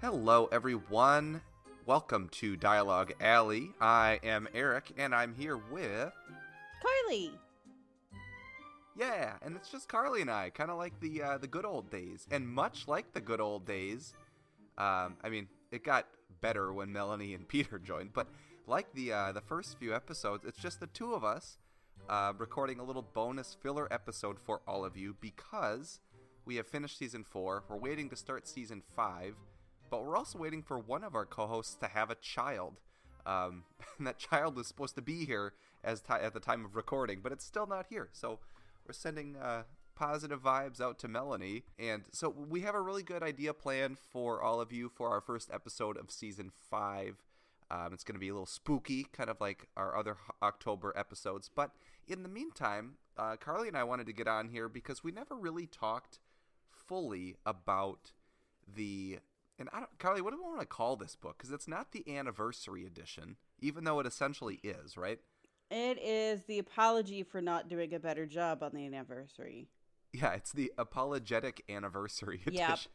Hello, everyone. Welcome to Dialogue Alley. I am Eric, and I'm here with... Carly! Yeah, and it's just Carly and I, kind of like the good old days. And much like the good old days, it got better when Melanie and Peter joined, but like the first few episodes, it's just the two of us recording a little bonus filler episode for all of you because we have finished Season 4, we're waiting to start Season 5, but we're also waiting for one of our co-hosts to have a child. And that child was supposed to be here at the time of recording, but it's still not here. So we're sending positive vibes out to Melanie. And so we have a really good idea planned for all of you for our first episode of Season 5. It's going to be a little spooky, kind of like our other October episodes. But in the meantime, Carly and I wanted to get on here because we never really talked fully about the... And Carly, what do we want to call this book? Because it's not the anniversary edition, even though it essentially is, right? It is the apology for not doing a better job on the anniversary. Yeah, it's the apologetic anniversary edition.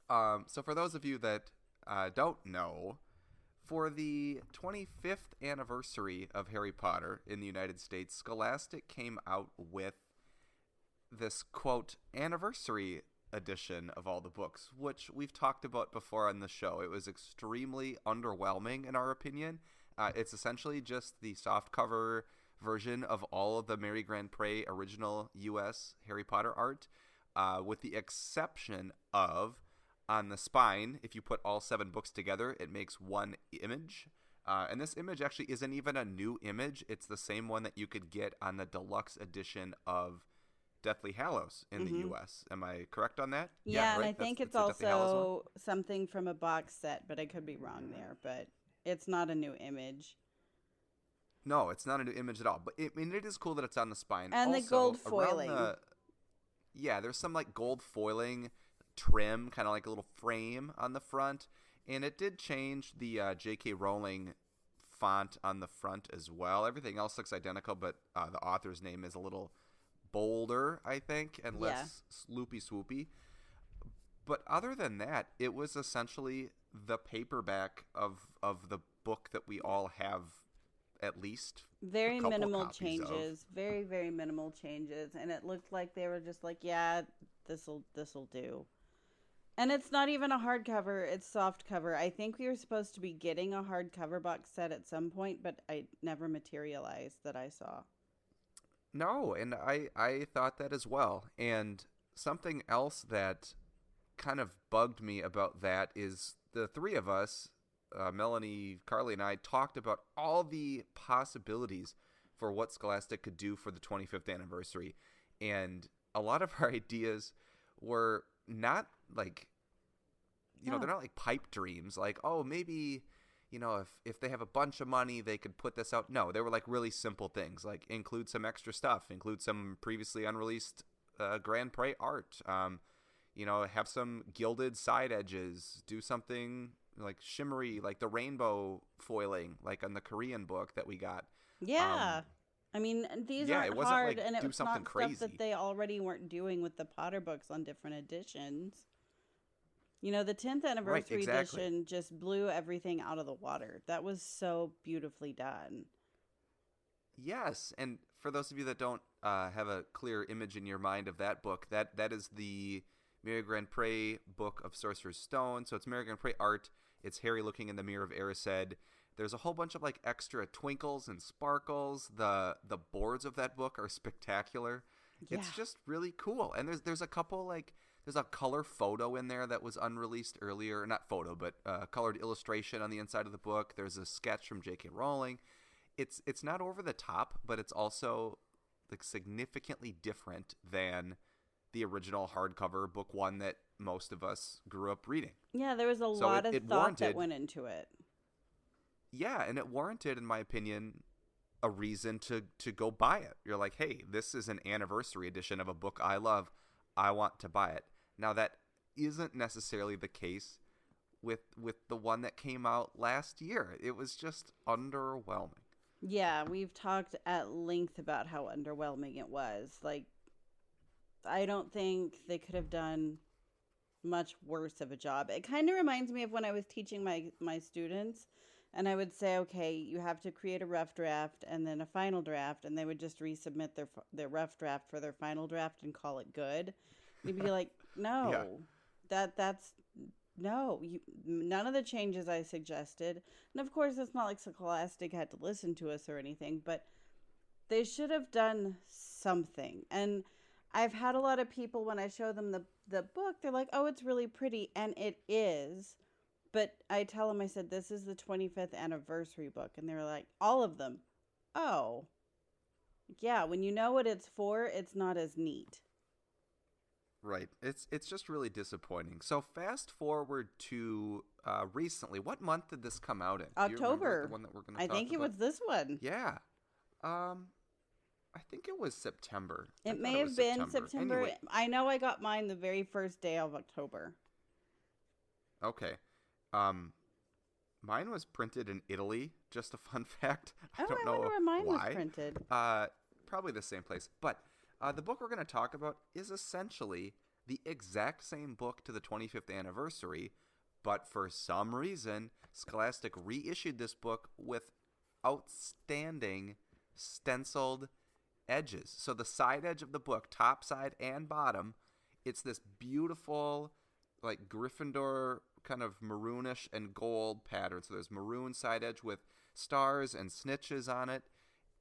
So for those of you that don't know, for the 25th anniversary of Harry Potter in the United States, Scholastic came out with this, quote, anniversary edition of all the books, which we've talked about before on the show. It was extremely underwhelming in our opinion. It's essentially just the softcover version of all of the Mary Grand-Pré original U.S. Harry Potter art, with the exception of on the spine, if you put all 7 books together, it makes one image. And this image actually isn't even a new image. It's the same one that you could get on the deluxe edition of Deathly Hallows in the U.S. Am I correct on that? Yeah, right? And I think it's also something from a box set, but I could be wrong there. But it's not a new image. No, it's not a new image at all. But it is cool that it's on the spine. And also, the gold foiling. There's some like gold foiling trim, kind of like a little frame on the front. And it did change the J.K. Rowling font on the front as well. Everything else looks identical, but the author's name is a little bolder, I think, and less loopy-swoopy. But other than that, it was essentially the paperback of the book that we all have at least very minimal changes. Of. Very, very minimal changes. And it looked like they were just like, yeah, this'll do. And it's not even a hardcover, it's soft cover. I think we were supposed to be getting a hardcover box set at some point, but it never materialized that I saw. No, and I thought that as well. And something else that kind of bugged me about that is the three of us, Melanie, Carly, and I, talked about all the possibilities for what Scholastic could do for the 25th anniversary. And a lot of our ideas were not like, they're not like pipe dreams. Like, oh, maybe... if they have a bunch of money, they could put this out. No, they were like really simple things, like include some extra stuff, include some previously unreleased Grand Prix art, have some gilded side edges, do something like shimmery, like the rainbow foiling, like on the Korean book that we got. Yeah. These aren't it hard, like, and it was not crazy. Stuff that they already weren't doing with the Potter books on different editions. The 10th anniversary edition just blew everything out of the water. That was so beautifully done. Yes, and for those of you that don't have a clear image in your mind of that book, that is the Mary Grand-Pré book of Sorcerer's Stone. So it's Mary Grand-Pré art. It's Harry looking in the mirror of Erised. There's a whole bunch of like extra twinkles and sparkles. The boards of that book are spectacular. Yeah. It's just really cool. And there's a couple like... There's a color photo in there that was unreleased earlier. Not photo, but colored illustration on the inside of the book. There's a sketch from J.K. Rowling. It's not over the top, but it's also like significantly different than the original hardcover book one that most of us grew up reading. Yeah, there was a lot of thought that went into it. Yeah, and it warranted, in my opinion, a reason to go buy it. You're like, hey, this is an anniversary edition of a book I love. I want to buy it. Now, that isn't necessarily the case with the one that came out last year. It was just underwhelming. Yeah, we've talked at length about how underwhelming it was. Like, I don't think they could have done much worse of a job. It kind of reminds me of when I was teaching my students, and I would say, okay, you have to create a rough draft and then a final draft, and they would just resubmit their rough draft for their final draft and call it good. You'd be like, Yeah. no, that's no, none of the changes I suggested. And of course, it's not like Scholastic had to listen to us or anything, but they should have done something. And I've had a lot of people, when I show them the book, they're like, oh, it's really pretty. And it is. But I tell them, I said, this is the 25th anniversary book. And they were like, all of them. Oh, yeah. When you know what it's for, it's not as neat. Right. It's just really disappointing. So fast forward to recently. What month did this come out in? Do you remember October. the one that we're going to I talk think it about? was this one. Yeah. I think it was September. It may have been September. Anyway. I know I got mine the very first day of October. Okay. Mine was printed in Italy. Just a fun fact. I don't know wonder where mine why. was printed. Probably the same place. But the book we're going to talk about is essentially the exact same book to the 25th anniversary, but for some reason, Scholastic reissued this book with outstanding stenciled edges. So the side edge of the book, top side and bottom, it's this beautiful, like Gryffindor kind of maroonish and gold pattern. So there's maroon side edge with stars and snitches on it.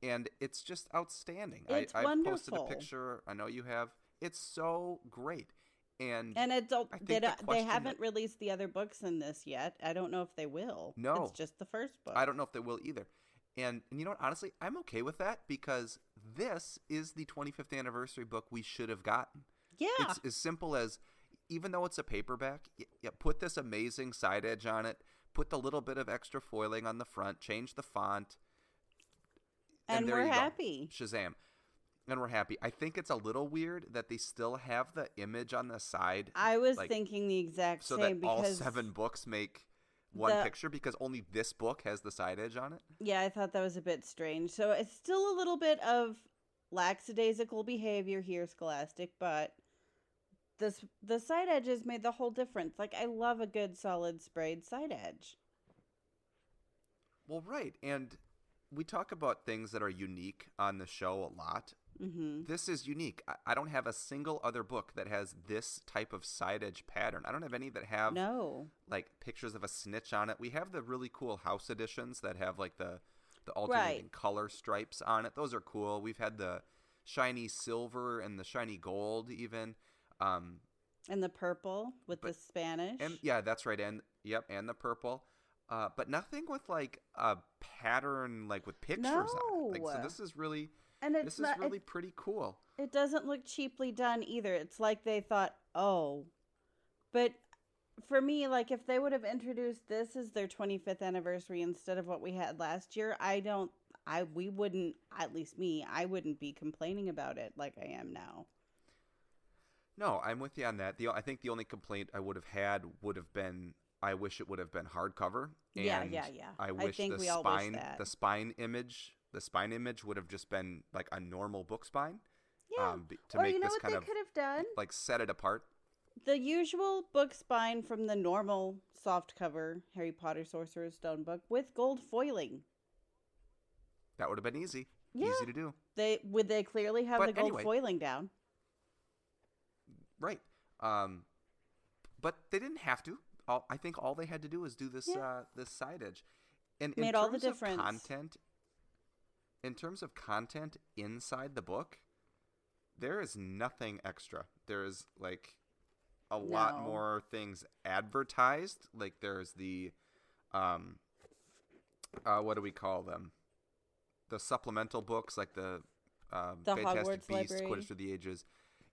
And it's just outstanding. It's I've wonderful. posted a picture. I know you have. It's so great. And they haven't released the other books in this yet. I don't know if they will. No. It's just the first book. I don't know if they will either. And you know what? Honestly, I'm okay with that because this is the 25th anniversary book we should have gotten. Yeah. It's as simple as, even though it's a paperback, put this amazing side edge on it, put the little bit of extra foiling on the front, change the font. And there we're you go. happy. Shazam. And we're happy. I think it's a little weird that they still have the image on the side. I was thinking the exact so same that all because 7 books make one picture because only this book has the side edge on it. Yeah, I thought that was a bit strange. So it's still a little bit of lackadaisical behavior here, Scholastic, but the side edges made the whole difference. Like, I love a good solid sprayed side edge. Well, right. And we talk about things that are unique on the show a lot. Mm-hmm. This is unique. I don't have a single other book that has this type of side edge pattern. I don't have any that have like pictures of a snitch on it. We have the really cool house editions that have like the alternating color stripes on it. Those are cool. We've had the shiny silver and the shiny gold even. And the purple with the Spanish. And yeah, that's right. And the purple. But nothing with like a pattern like with pictures on it. Like, so this is really pretty cool. It doesn't look cheaply done either. It's like they thought, but for me, like if they would have introduced this as their 25th anniversary instead of what we had last year, I wouldn't be complaining about it like I am now. No, I'm with you on that. I think the only complaint I would have had would have been, I wish it would have been hardcover. And yeah. I wish think the spine image would have just been like a normal book spine. Yeah. To make this kind of could have done? Like set it apart. The usual book spine from the normal soft cover Harry Potter Sorcerer's Stone book with gold foiling. That would have been easy. Yeah. Easy to do. They clearly have the gold foiling down. Right. But they didn't have to. I think all they had to do was do this this side edge. And made all the difference. In terms of content inside the book, there is nothing extra. There is like a lot more things advertised. Like there's the what do we call them? The supplemental books, like the Fantastic Hogwarts Beasts, Library. Quidditch Through the Ages.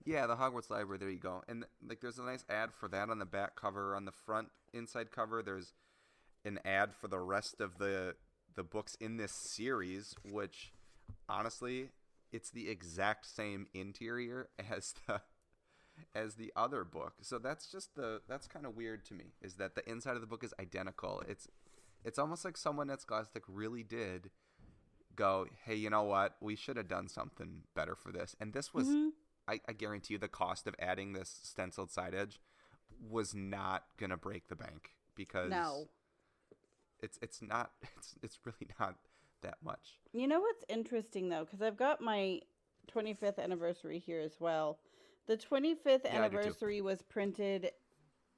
Yeah, the Hogwarts Library, there you go. And like there's a nice ad for that on the back cover. On the front inside cover, there's an ad for the rest of the books in this series, which honestly, it's the exact same interior as the other book. So that's kind of weird to me, is that the inside of the book is identical. It's almost like someone at Scholastic really did go, hey, you know what? We should have done something better for this. And this was, I guarantee you, the cost of adding this stenciled side edge was not gonna break the bank because it's not it's really not that much. You know what's interesting though, because I've got my 25th anniversary here as well. The 25th anniversary was printed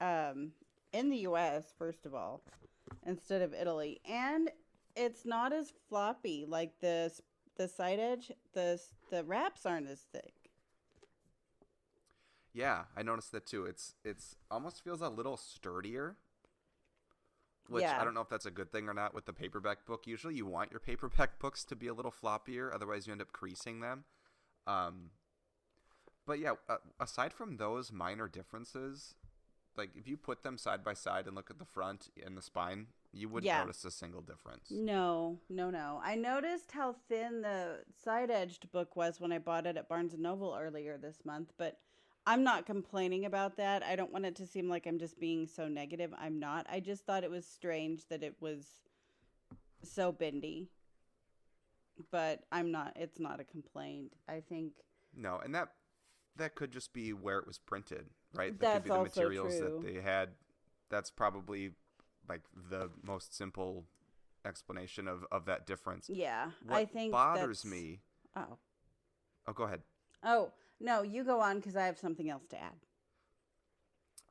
in the U.S. first of all, instead of Italy, and it's not as floppy. Like the side edge, the wraps aren't as thick. Yeah, I noticed that too. It's almost feels a little sturdier, which I don't know if that's a good thing or not with the paperback book. Usually you want your paperback books to be a little floppier, otherwise you end up creasing them. But yeah, aside from those minor differences, like if you put them side by side and look at the front and the spine, you wouldn't notice a single difference. No. I noticed how thin the side-edged book was when I bought it at Barnes & Noble earlier this month, but I'm not complaining about that. I don't want it to seem like I'm just being so negative. I'm not. I just thought it was strange that it was so bendy. But I'm not. It's not a complaint. I think. No, and that could just be where it was printed, right? That could be the also materials true. that they had. That's probably like the most simple explanation of that difference. Yeah, what I think bothers me. Oh, go ahead. Oh, no, you go on because I have something else to add.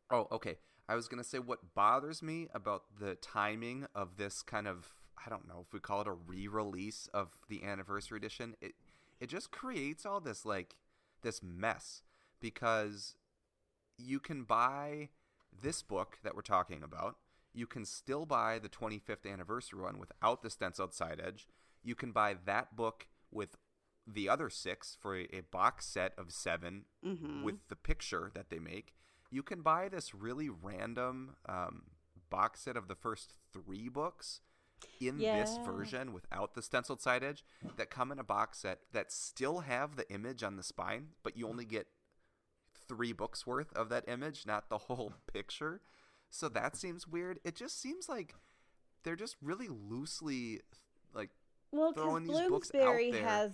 Oh, okay. I was going to say what bothers me about the timing of this kind of, I don't know if we call it a re-release of the anniversary edition. It just creates all this this mess because you can buy this book that we're talking about. You can still buy the 25th anniversary one without the stenciled side edge. You can buy that book with the other 6 for a box set of 7 with the picture that they make. You can buy this really random box set of the first 3 books in this version without the stenciled side edge that come in a box set that still have the image on the spine, but you only get 3 books worth of that image, not the whole picture. So that seems weird. It just seems like they're just really loosely throwing these books out there has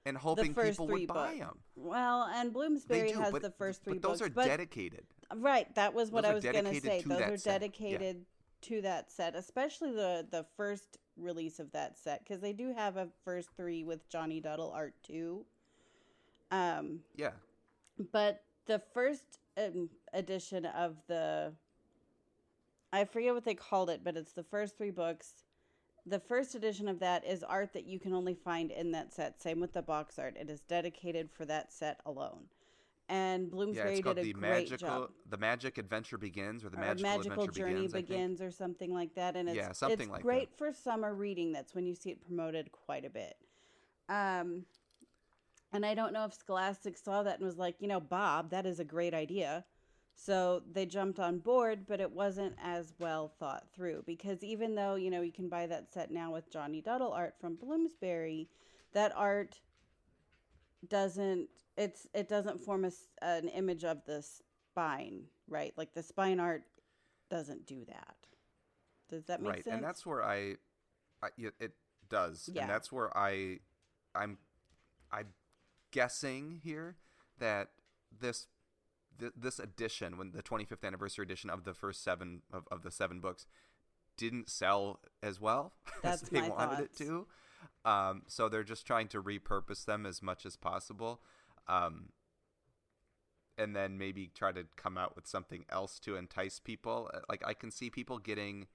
and hoping the first people 3 would buy books. them. Well, and Bloomsbury has the first 3 but books. Those are dedicated. Right, that was what I was going to say. Those are set. dedicated to that set, especially the first release of that set, because they do have a first 3 with Johnny Duddle art too. Yeah. But the first edition of I forget what they called it, but it's the first 3 books. The first edition of that is art that you can only find in that set. Same with the box art. It is dedicated for that set alone. And Bloomsbury did a great job. The Magic Adventure Begins, or the Magical Journey Begins, or something like that. And it's great for summer reading. That's when you see it promoted quite a bit. And I don't know if Scholastic saw that and was like, Bob, that is a great idea. So they jumped on board, but it wasn't as well thought through, because even though, you can buy that set now with Johnny Duddle art from Bloomsbury, that art doesn't form an image of the spine, right? Like the spine art doesn't do that. Does that make sense? Right, and that's where it does. Yeah. And that's where I'm guessing here that this edition, when the 25th anniversary edition of the first 7 of the 7 books, didn't sell as well as they wanted it to. So they're just trying to repurpose them as much as possible. And then maybe try to come out with something else to entice people. Like, I can see people getting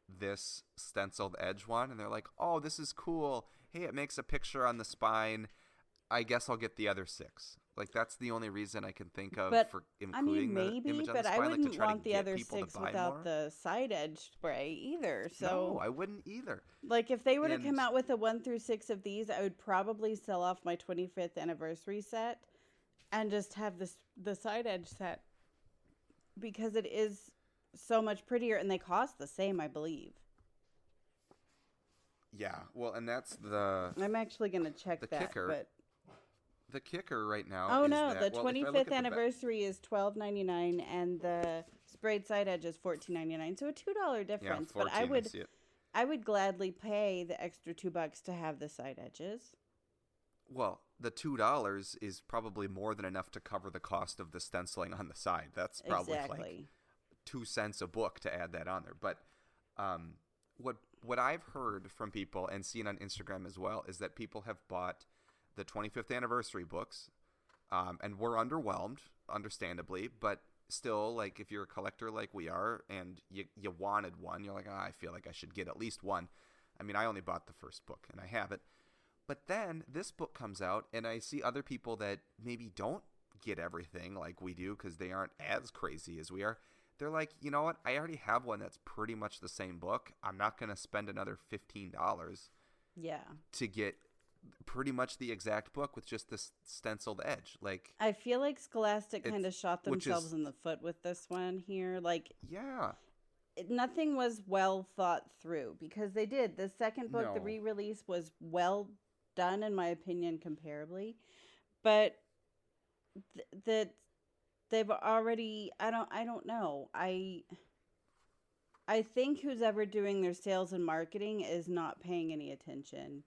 this stenciled edge one, and they're like, oh, this is cool. Hey, it makes a picture on the spine. I guess I'll get the other 6. Like, that's the only reason I can think of for including the image on the spine. I wouldn't to want the get other people 6 to buy without more. the side edge spray either. So No, I wouldn't either. Like, if they were to come out with a 1 through 6 of these, I would probably sell off my 25th anniversary set and just have the side edge set, because it is so much prettier, and they cost the same, I believe. Yeah, well, and that's I'm actually going to check that. kicker. But the kicker right now. Oh is no, that, the 25th anniversary is $12.99, and the sprayed side edge is $14.99. So a $2 difference. Yeah, $14, but I would gladly pay the extra $2 to have the side edges. Well, the $2 is probably more than enough to cover the cost of the stenciling on the side. That's probably like 2 cents a book to add that on there. But what I've heard from people and seen on Instagram as well is that people have bought the 25th anniversary books and were underwhelmed, understandably, but still, like, if you're a collector like we are and you wanted one, you're like, I feel like I should get at least one. I mean, I only bought the first book and I have it. But then this book comes out and I see other people that maybe don't get everything like we do because they aren't as crazy as we are. They're like, you know what? I already have one that's pretty much the same book. I'm not going to spend another $15 to get pretty much the exact book with just this stenciled edge. Like, I feel like Scholastic kind of shot themselves in the foot with this one here. Like, yeah. Nothing was well thought through because they did. The second book, the re-release, was well done, in my opinion, comparably. But that they've already, I don't know. I think who's ever doing their sales and marketing is not paying any attention.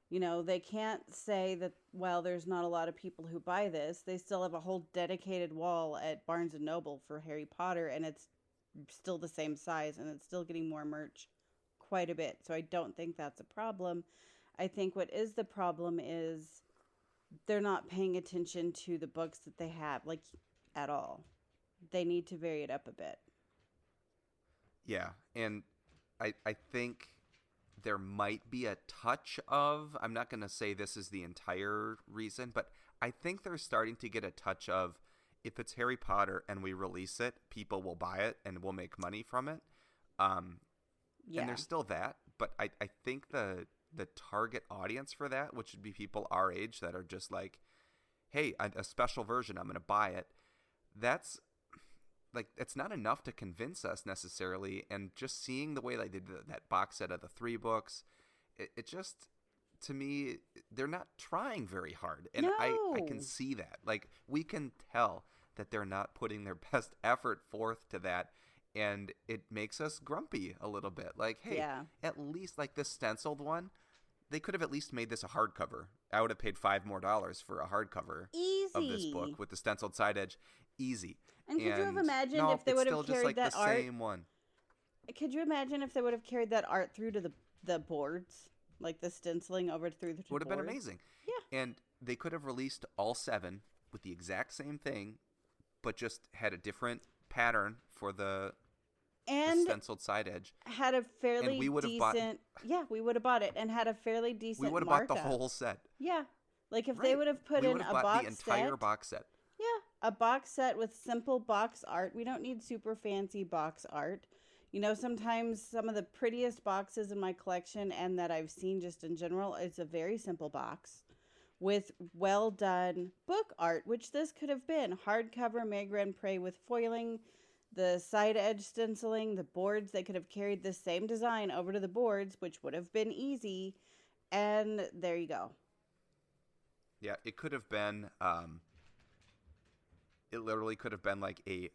You know, they can't say that, well, there's not a lot of people who buy this. They still have a whole dedicated wall at Barnes & Noble for Harry Potter, and it's still the same size, and it's still getting more merch quite a bit. So I don't think that's a problem. I think what is the problem is they're not paying attention to the books that they have, like, at all. They need to vary it up a bit. Yeah, and I think there might be a touch of, I'm not going to say this is the entire reason, but I think they're starting to get a touch of, if it's Harry Potter and we release it, people will buy it and we'll make money from it. And there's still that, but I think the target audience for that, which would be people our age that are just like, hey, a special version, I'm going to buy it. That's like, it's not enough to convince us necessarily. And just seeing the way they did that box set of the 3 books, it just, to me, they're not trying very hard. And I can see that. Like, we can tell that they're not putting their best effort forth to that. And it makes us grumpy a little bit. Like, hey, at least, like, this stenciled one, they could have at least made this a hardcover. I would have paid $5 more for a hardcover of this book with the stenciled side edge. Easy. And could you have imagined if they would have carried that art? Same one. Could you imagine if they would have carried that art through to the boards, like the stenciling over through the boards? Would have been amazing. Yeah. And they could have released all 7 with the exact same thing, but just had a different pattern for the stenciled side edge. Had a fairly decent. We would have bought it and had a fairly decent. We would have bought the whole set. Yeah, like if they would have put in a box the entire box set. Yeah, a box set with simple box art. We don't need super fancy box art. You know, sometimes some of the prettiest boxes in my collection and that I've seen just in general, it's a very simple box with well done book art, which this could have been. Hardcover Maigret Prey with foiling, the side edge stenciling, the boards. They could have carried the same design over to the boards, which would have been easy. And there you go. Yeah, it could have been, it literally could have been like a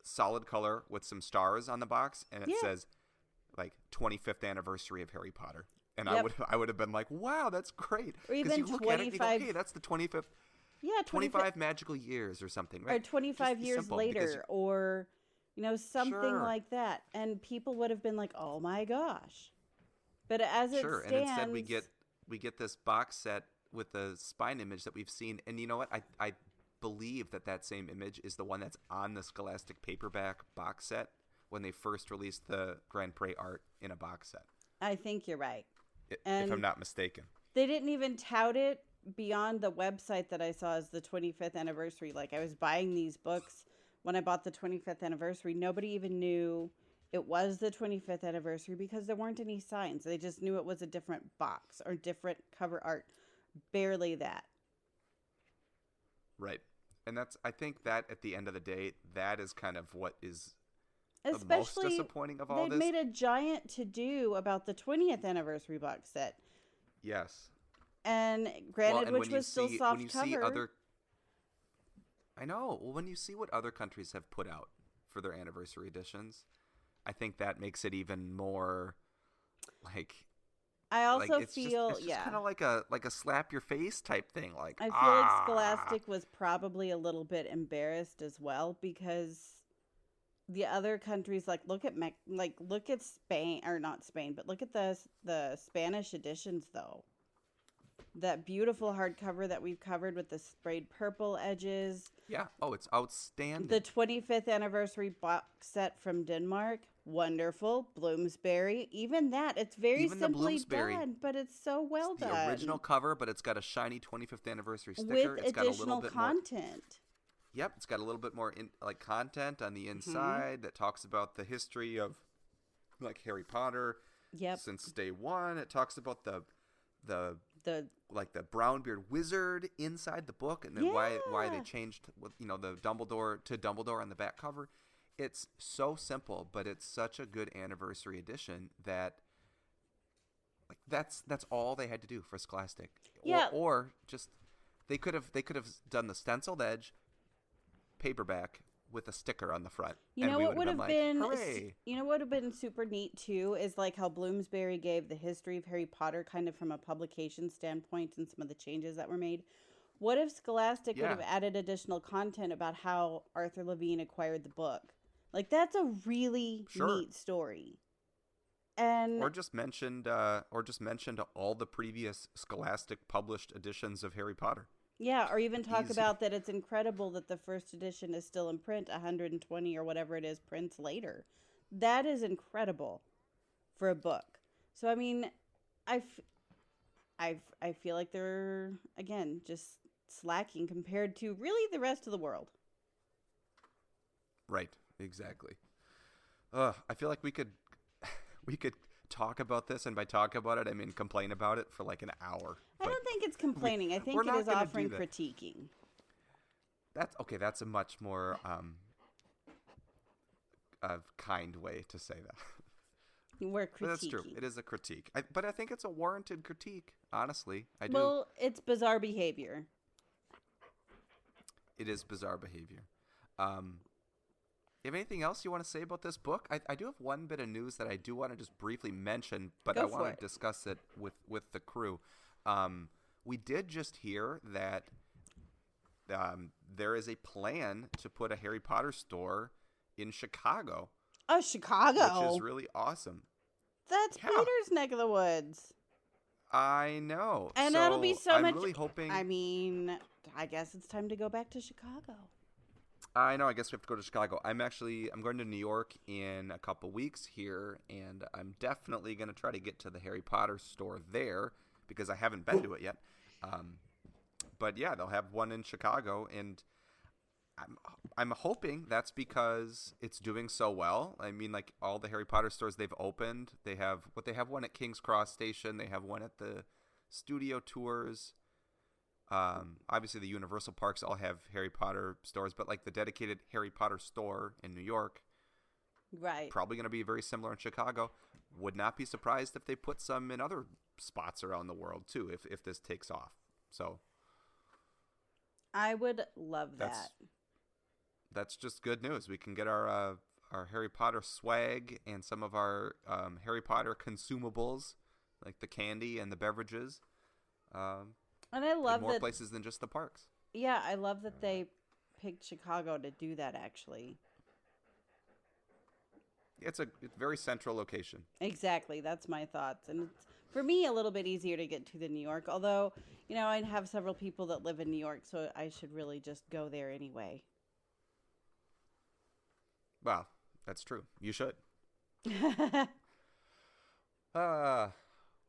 solid color with some stars on the box, and it says like 25th anniversary of Harry Potter. And I would have been like, wow, that's great. Or even you look 25. At it and you go, hey, that's the 25th. Yeah, 25 magical years or something, right? Or 25 years later, or, you know, something like that. And people would have been like, oh my gosh. But as it stands... and instead we get this box set with the spine image that we've seen. And you know what? I believe that same image is the one that's on the Scholastic paperback box set when they first released the Grand Prix art in a box set. I think you're right. If I'm not mistaken. They didn't even tout it beyond the website that I saw as the 25th anniversary. Like, I was buying these books when I bought the 25th anniversary. Nobody even knew it was the 25th anniversary because there weren't any signs. They just knew it was a different box or different cover art. Barely that. Right. And I think that at the end of the day, that is kind of what is especially the most disappointing of all this. They've made a giant to-do about the 20th anniversary box set. Yes. And granted, which was still soft cover. I know. Well, when you see what other countries have put out for their anniversary editions, I think that makes it even more like I Like also it's feel, just kind of like a slap your face type thing. Like I feel like Scholastic was probably a little bit embarrassed as well because the other countries, like look at Spain, or not Spain, but look at the Spanish editions though. That beautiful hardcover that we've covered with the sprayed purple edges. yeah. Oh, it's The outstanding. 25th anniversary box set from Denmark, wonderful. Bloomsbury, even that, it's very Even the simply Bloomsbury, done, but it's so it's well the original done cover, but it's got a shiny 25th anniversary with sticker. It's got a little additional bit more. content. Yep, it's got a little bit more like content on the Hmm. inside that talks about the history of like Harry Potter Yep. since day one. It talks about the The like the brown-beard wizard inside the book, and then why they yeah. changed the Dumbledore to Dumbledore on the back cover. It's so simple, but it's such a good anniversary edition that like that's all they had to do for Scholastic, Yeah. or just they could have done the stenciled edge paperback with a sticker on the front, You and know we what would have would been have like, been hooray! you know what would have been super neat too is like how Bloomsbury gave the history of Harry Potter kind of from a publication standpoint and some of the changes that were made. What if Scholastic would Yeah, have added additional content about how Arthur Levine acquired the book? Like that's a really sure. neat story. And Or just mentioned all the previous Scholastic published editions of Harry Potter. yeah, or even talk Easy. about that it's incredible that the first edition is still in print 120 or whatever it is prints later. That is incredible for a book. So I mean, I f- I feel like they're again just slacking compared to really the rest of the world. Right, exactly. I feel like we could we could talk about this, and by talk about it, I mean complain about it for like an hour. I But don't think it's we complaining. I we're think it not is gonna do offering that. critiquing. That's okay. That's a much more kind way to say that. We're But that's true. critiquing. It is a critique. But I think it's a warranted critique. Honestly, I do. Well, it's bizarre behavior. It is bizarre behavior. Um, you have anything else you want to say about this book? I do have one bit of news that I do want to just briefly mention, but I Go for want it. to discuss it with the crew. We did just hear that there is a plan to put a Harry Potter store in Chicago, Oh, which Chicago. is really awesome. That's Yeah, Peter's neck of the woods. I know. And that'll be So so I'm much. really hoping. I mean, I guess it's time to go back to Chicago. I know. I guess we have to go to Chicago. I'm going to New York in a couple weeks here, and I'm definitely going to try to get to the Harry Potter store there because I haven't been to it yet. But yeah, they'll have one in Chicago, and I'm hoping that's because it's doing so well. I mean, like all the Harry Potter stores they've opened, they have one at King's Cross Station, they have one at the Studio Tours. Obviously, the Universal parks all have Harry Potter stores, but like the dedicated Harry Potter store in New York, Right. probably going to be very similar in Chicago. Would not be surprised if they put some in other spots around the world too, if this takes off. So I would love that's that. that's just good news. We can get our Harry Potter swag and some of our Harry Potter consumables, like the candy and the beverages, And I in love more that. places than just the parks. Yeah, I love that they picked Chicago to do that, actually. It's a very central location. Exactly. That's my thoughts. And it's, for me, a little bit easier to get to than New York. Although, I have several people that live in New York, so I should really just go there anyway. Well, that's true. You should.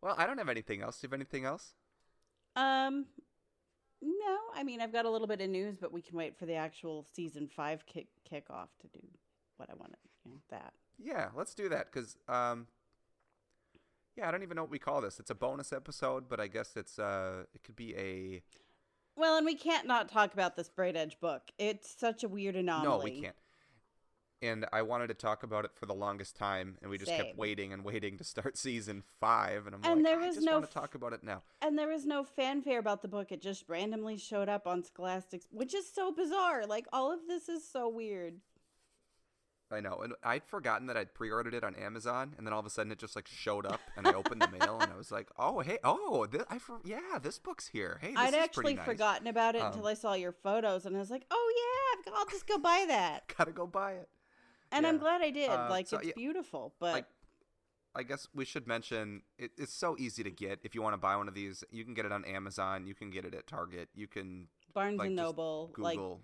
Well, I don't have anything else. Do you have anything else? um, no, I mean, I've got a little bit of news, but we can wait for the actual season 5 kickoff to do what I want to, that. Yeah, let's do that because yeah, I don't even know what we call this. It's a bonus episode, but I guess it could be a. Well, and we can't not talk about this Braid Edge book. It's such a weird anomaly. No, we can't. And I wanted to talk about it for the longest time, and we just kept Same. waiting and waiting to start season 5, and I'm And like, there I was just no want to talk about it now. And there was no fanfare about the book. It just randomly showed up on Scholastic, which is so bizarre. Like, all of this is so weird. I know, and I'd forgotten that I'd pre-ordered it on Amazon, and then all of a sudden it just like showed up, and I opened the mail, and I was like, "Oh, hey, this book's here. Hey, this I'd is pretty actually nice." forgotten about it until I saw your photos, and I was like, "Oh yeah, I'll just go buy that." Gotta go buy it. And Yeah. I'm glad I did. It's yeah, beautiful, but I guess we should mention it's so easy to get. If you want to buy one of these, you can get it on Amazon. You can get it at Target. You can Barnes and Noble, Google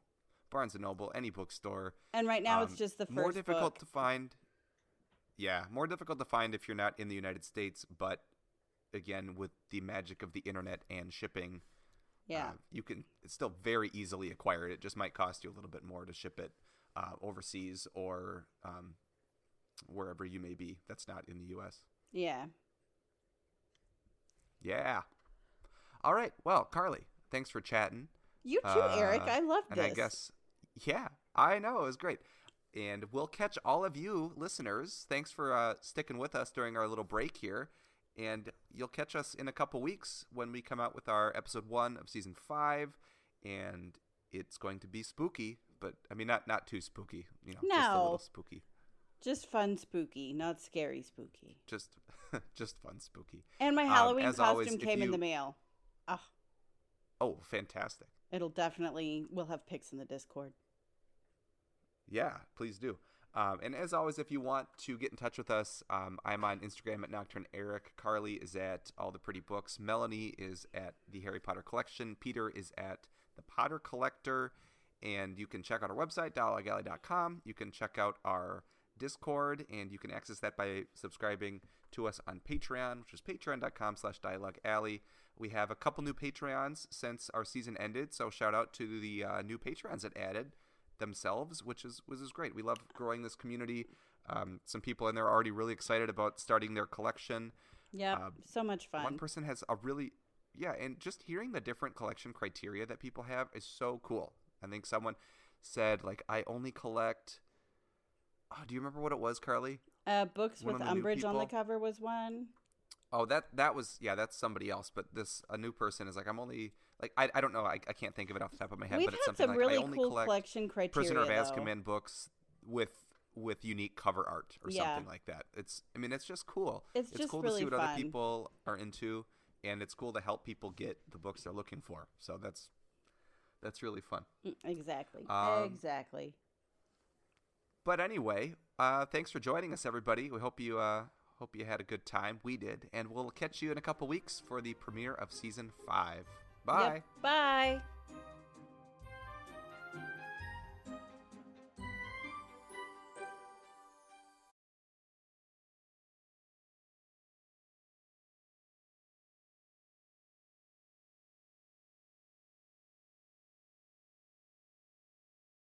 Barnes and Noble, any bookstore. And right now it's just the first more difficult book. to find. Yeah, more difficult to find if you're not in the United States. But again, with the magic of the internet and shipping, you can still very easily acquire it. It just might cost you a little bit more to ship it overseas or wherever you may be that's not in the U.S. Yeah. Yeah. All right. Well, Carly, thanks for chatting. You too, Eric. I loved this. And I guess, yeah, I know. It was great. And we'll catch all of you listeners. Thanks for sticking with us during our little break here. And you'll catch us in a couple weeks when we come out with our episode 1 of season 5. And it's going to be spooky, but I mean, not too spooky, just a little spooky. Just fun spooky, not scary spooky. Just fun spooky. And my Halloween costume came in the mail. Oh, fantastic. We'll have pics in the Discord. Yeah, please do. And as always, if you want to get in touch with us, I'm on Instagram at Nocturne Eric. Carly is at All the Pretty Books. Melanie is at The Harry Potter Collection. Peter is at The Potter Collector. And you can check out our website, dialoguealley.com. You can check out our Discord, and you can access that by subscribing to us on Patreon, which is patreon.com/dialoguealley. We have a couple new Patreons since our season ended, so shout out to the new Patreons that added themselves, which is great. We love growing this community. Some people in there are already really excited about starting their collection. Yeah, so much fun. One person has and just hearing the different collection criteria that people have is so cool. I think someone said, like, I only collect... Oh, do you remember what it was, Carly? Books with Umbridge on the cover was one. Oh, that was... Yeah, that's somebody else. But a new person is like, I'm only... Like, I don't know. I can't think of it off the top of my head. We've but it's had something some like, really I only cool collect collection criteria, Prisoner of Azkaban books with unique cover art or something like that. It's just cool. It's just cool really to see what fun. other people are into, and it's cool to help people get the books they're looking for. So that's really fun. Exactly. Exactly. But anyway, thanks for joining us, everybody. We hope you had a good time. We did, and we'll catch you in a couple weeks for the premiere of season 5. Bye. Yep. Bye.